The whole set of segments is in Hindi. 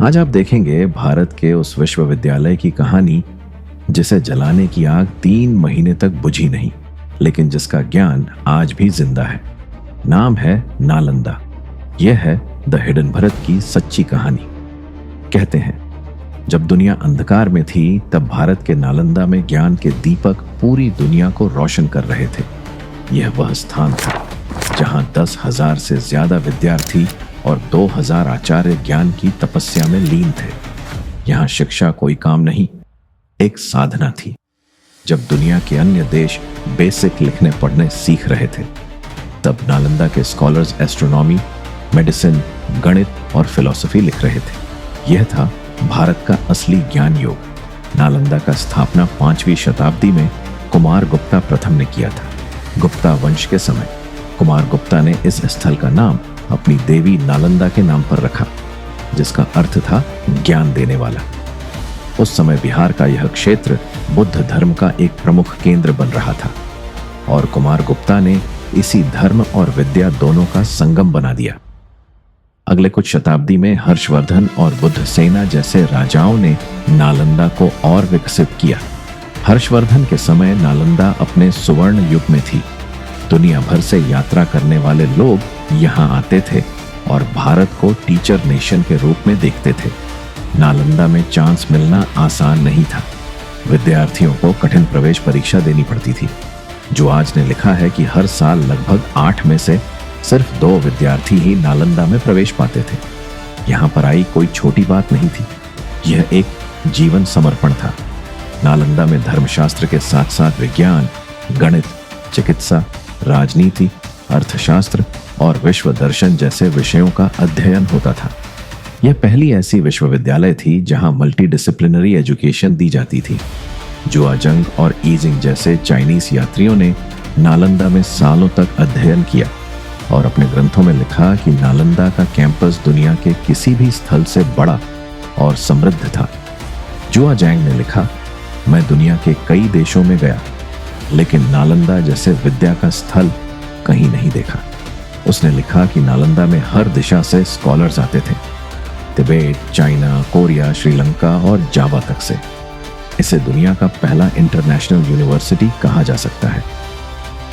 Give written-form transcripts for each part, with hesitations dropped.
आज आप देखेंगे भारत के उस विश्वविद्यालय की कहानी जिसे जलाने की आग 3 महीने तक बुझी नहीं, लेकिन जिसका ज्ञान आज भी जिंदा है। नाम है नालंदा। यह है द हिडन भारत की सच्ची कहानी। कहते हैं जब दुनिया अंधकार में थी तब भारत के नालंदा में ज्ञान के दीपक पूरी दुनिया को रोशन कर रहे थे। यह वह स्थान था जहां 10,000 से ज्यादा विद्यार्थी और 2,000 आचार्य ज्ञान की तपस्या में लीन थे। यहां शिक्षा कोई काम नहीं, एक साधना थी। जब दुनिया के अन्य देश बेसिक लिखने पढ़ने सीख रहे थे, तब नालंदा के स्कॉलर्स एस्ट्रोनॉमी, मेडिसिन, गणित और फिलॉसफी लिख रहे थे। यह था भारत का असली ज्ञान योग। नालंदा का स्थापना 5वीं शताब्दी में कुमार गुप्ता प्रथम ने किया था। गुप्ता वंश के समय कुमार गुप्ता ने इस स्थल का नाम अपनी देवी नालंदा के नाम पर रखा, जिसका अर्थ था ज्ञान देने वाला। उस समय बिहार का यह क्षेत्र बुद्ध धर्म का एक प्रमुख केंद्र बन रहा था और कुमार गुप्ता ने इसी धर्म और विद्या दोनों का संगम बना दिया। अगले कुछ शताब्दी में हर्षवर्धन और बुद्ध सेना जैसे राजाओं ने नालंदा को और विकसित किया। हर्षवर्धन के समय नालंदा अपने सुवर्ण युग में थी। दुनिया भर से यात्रा करने वाले लोग यहाँ आते थे और भारत को टीचर नेशन के रूप में देखते थे। नालंदा में चांस मिलना आसान नहीं था। विद्यार्थियों को कठिन प्रवेश परीक्षा देनी पड़ती थी। जो आज ने लिखा है कि हर साल लगभग 8 में से सिर्फ 2 विद्यार्थी ही नालंदा में प्रवेश पाते थे। यहाँ पढ़ाई कोई छोटी बात नहीं थी, यह एक जीवन समर्पण था। नालंदा में धर्मशास्त्र के साथ साथ विज्ञान, गणित, चिकित्सा, राजनीति, अर्थशास्त्र और विश्व दर्शन जैसे विषयों का अध्ययन होता था। यह पहली ऐसी विश्वविद्यालय थी जहां मल्टीडिसिप्लिनरी एजुकेशन दी जाती थी। जुआजंग और ईजिंग जैसे चाइनीज यात्रियों ने नालंदा में सालों तक अध्ययन किया और अपने ग्रंथों में लिखा कि नालंदा का कैंपस दुनिया के किसी भी स्थल से बड़ा और समृद्ध था। जुआजैंग ने लिखा, मैं दुनिया के कई देशों में गया, लेकिन नालंदा जैसे विद्या का स्थल कहीं नहीं देखा। उसने लिखा कि नालंदा में हर दिशा से स्कॉलर्स आते थे, तिब्बत, चाइना, कोरिया, श्रीलंका और जावा तक से। इसे दुनिया का पहला इंटरनेशनल यूनिवर्सिटी कहा जा सकता है।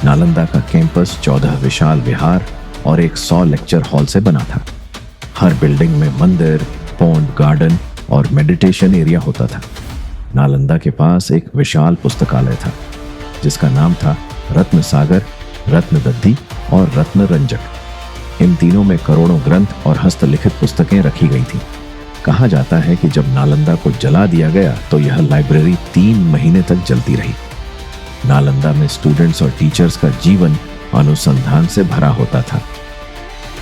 नालंदा का कैंपस 14 विशाल विहार और एक 100 लेक्चर हॉल से बना था। हर बिल्डिंग में मंदिर, पॉन्ड, गार्डन और मेडिटेशन एरिया होता था। नालंदा के पास एक विशाल पुस्तकालय था जिसका नाम था रत्न सागर, रत्न दद्दी और रत्न रंजक। इन तीनों में करोड़ों ग्रंथ और हस्तलिखित पुस्तकें रखी गई थीं। कहा जाता है कि जब नालंदा को जला दिया गया तो यह लाइब्रेरी 3 महीने तक जलती रही। नालंदा में स्टूडेंट्स और टीचर्स का जीवन अनुसंधान से भरा होता था।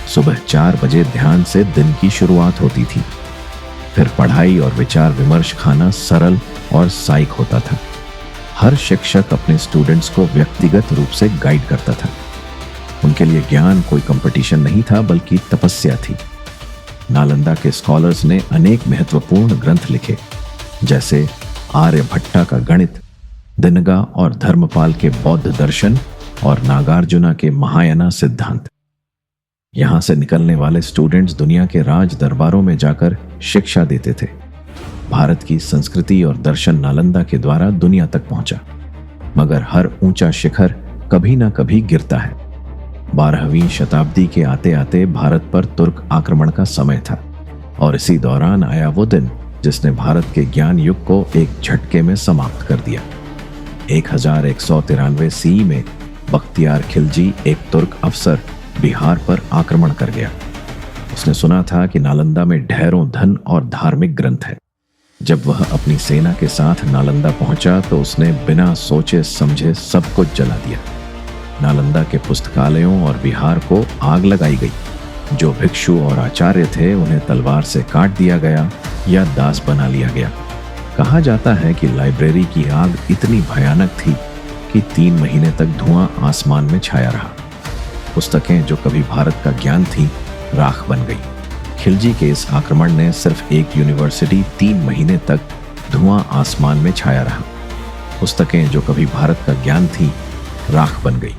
सुबह 4 बजे ध्यान से दिन की शुरुआत होती थी। फिर पढ़ाई और विचार विमर्श खाना सरल और साइक होता था। हर शिक्षक अपने स्टूडेंट्स को व्यक्तिगत रूप से गाइड करता था। उनके लिए ज्ञान कोई कंपटीशन नहीं था, बल्कि तपस्या थी। नालंदा के स्कॉलर्स ने अनेक महत्वपूर्ण ग्रंथ लिखे, जैसे आर्यभट्टा का गणित, दिनगा और धर्मपाल के बौद्ध दर्शन और नागार्जुना के महायाना सिद्धांत। यहां से निकलने वाले स्टूडेंट्स दुनिया के राज दरबारों में जाकर शिक्षा देते थे। भारत की संस्कृति और दर्शन नालंदा के द्वारा दुनिया तक पहुंचा, मगर हर ऊंचा शिखर कभी ना कभी गिरता है। 12वीं शताब्दी के आते आते भारत पर तुर्क आक्रमण का समय था और इसी दौरान आया वो दिन जिसने भारत के ज्ञान युग को एक झटके में समाप्त कर दिया। 1193 सी में बख्तियार खिलजी, एक तुर्क अफसर, बिहार पर आक्रमण कर गया। उसने सुना था कि नालंदा में ढेरों धन और धार्मिक ग्रंथ है। जब वह अपनी सेना के साथ नालंदा पहुंचा तो उसने बिना सोचे समझे सब कुछ जला दिया। नालंदा के पुस्तकालयों और विहार को आग लगाई गई। जो भिक्षु और आचार्य थे उन्हें तलवार से काट दिया गया या दास बना लिया गया। कहा जाता है कि लाइब्रेरी की आग इतनी भयानक थी कि 3 महीने तक धुआं आसमान में छाया रहा। पुस्तकें जो कभी भारत का ज्ञान थी, राख बन गई। खिलजी के इस आक्रमण ने सिर्फ एक यूनिवर्सिटी 3 महीने तक धुआं आसमान में छाया रहा। पुस्तकें जो कभी भारत का ज्ञान थी, राख बन गई।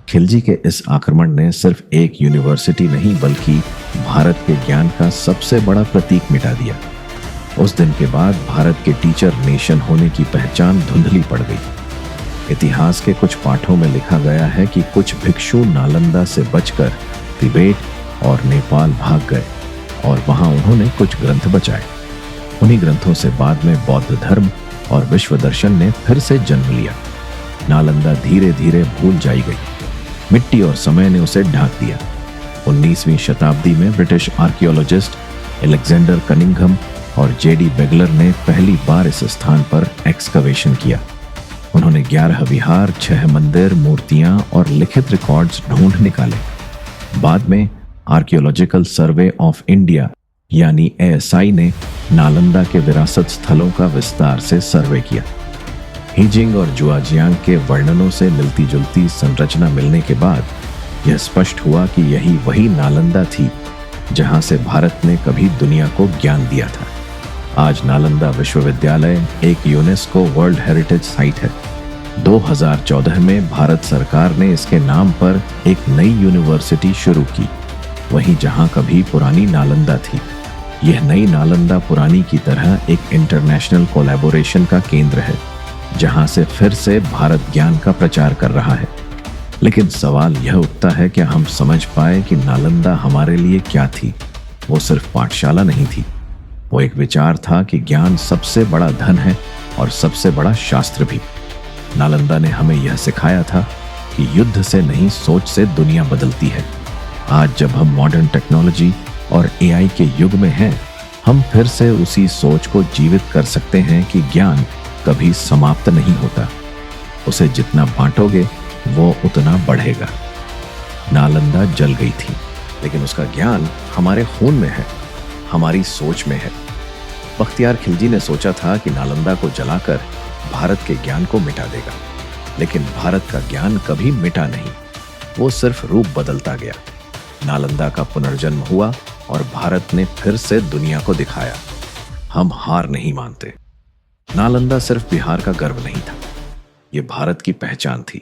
खिलजी के इस आक्रमण ने सिर्फ एक यूनिवर्सिटी नहीं बल्कि भारत के ज्ञान का सबसे बड़ा प्रतीक मिटा दिया। उस दिन के बाद भारत के टीचर नेशन होने की पहचान धुंधली पड़ गई। इतिहास के कुछ पाठों में लिखा गया है कि कुछ भिक्षु नालंदा से बचकर तिबेट और नेपाल भाग गए और वहां उन्होंने कुछ ग्रंथ बचाए। उन्हीं ग्रंथों से बाद में बौद्ध धर्म और विश्व दर्शन ने फिर से जन्म लिया। नालंदा धीरे धीरे भूल जाई गई। मिट्टी और समय ने उसे ढांक दिया। 19वीं शताब्दी में ब्रिटिश आर्कियोलॉजिस्ट अलेक्जेंडर कनिंघम और जेडी बेगलर ने पहली बार इस स्थान पर एक्सकवेशन किया। उन्होंने 11 विहार, 6 मंदिर, मूर्तियां और लिखित रिकॉर्ड्स ढूंढ निकाले। बाद में आर्कियोलॉजिकल सर्वे ऑफ इंडिया यानी ASI ने नालंदा के विरासत स्थलों का विस्तार से सर्वे किया। हीजिंग और जुआजियांग के वर्णनों से मिलती जुलती संरचना मिलने के बाद यह स्पष्ट हुआ कि यही वही नालंदा थी जहां से भारत ने कभी दुनिया को ज्ञान दिया था। आज नालंदा विश्वविद्यालय एक यूनेस्को वर्ल्ड हेरिटेज साइट है। 2014 में भारत सरकार ने इसके नाम पर एक नई यूनिवर्सिटी शुरू की, वहीं जहां कभी पुरानी नालंदा थी। यह नई नालंदा पुरानी की तरह एक इंटरनेशनल कोलैबोरेशन का केंद्र है, जहां से फिर से भारत ज्ञान का प्रचार कर रहा है। लेकिन सवाल यह उठता है कि हम समझ पाए कि नालंदा हमारे लिए क्या थी। वो सिर्फ पाठशाला नहीं थी, वो एक विचार था कि ज्ञान सबसे बड़ा धन है और सबसे बड़ा शास्त्र भी। नालंदा ने हमें यह सिखाया था कि युद्ध से नहीं, सोच से दुनिया बदलती है। आज जब हम मॉडर्न टेक्नोलॉजी और AI के युग में हैं, हम फिर से उसी सोच को जीवित कर सकते हैं कि ज्ञान कभी समाप्त नहीं होता। उसे जितना बांटोगे वो उतना बढ़ेगा। नालंदा जल गई थी, लेकिन उसका ज्ञान हमारे खून में है, हमारी सोच में है। बख्तियार खिलजी ने सोचा था कि नालंदा को जलाकर भारत के ज्ञान को मिटा देगा, लेकिन भारत का ज्ञान कभी मिटा नहीं, वो सिर्फ रूप बदलता गया। नालंदा का पुनर्जन्म हुआ और भारत ने फिर से दुनिया को दिखाया, हम हार नहीं मानते। नालंदा सिर्फ बिहार का गर्व नहीं था, ये भारत की पहचान थी।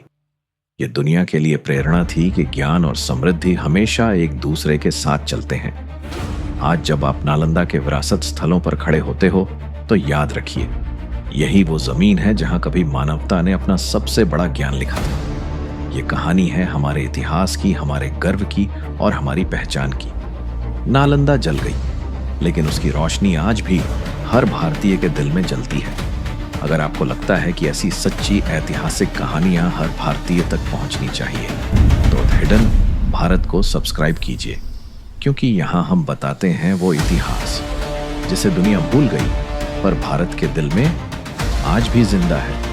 ये दुनिया के लिए प्रेरणा थी कि ज्ञान और समृद्धि हमेशा एक दूसरे के साथ चलते हैं। आज जब आप नालंदा के विरासत स्थलों पर खड़े होते हो तो याद रखिए, यही वो जमीन है जहां कभी मानवता ने अपना सबसे बड़ा ज्ञान लिखा था। ये कहानी है हमारे इतिहास की, हमारे गर्व की और हमारी पहचान की। नालंदा जल गई, लेकिन उसकी रोशनी आज भी हर भारतीय के दिल में जलती है। अगर आपको लगता है कि ऐसी सच्ची ऐतिहासिक कहानियां हर भारतीय तक पहुंचनी चाहिए, तो हिडन भारत को सब्सक्राइब कीजिए, क्योंकि यहाँ हम बताते हैं वो इतिहास जिसे दुनिया भूल गई पर भारत के दिल में आज भी जिंदा है।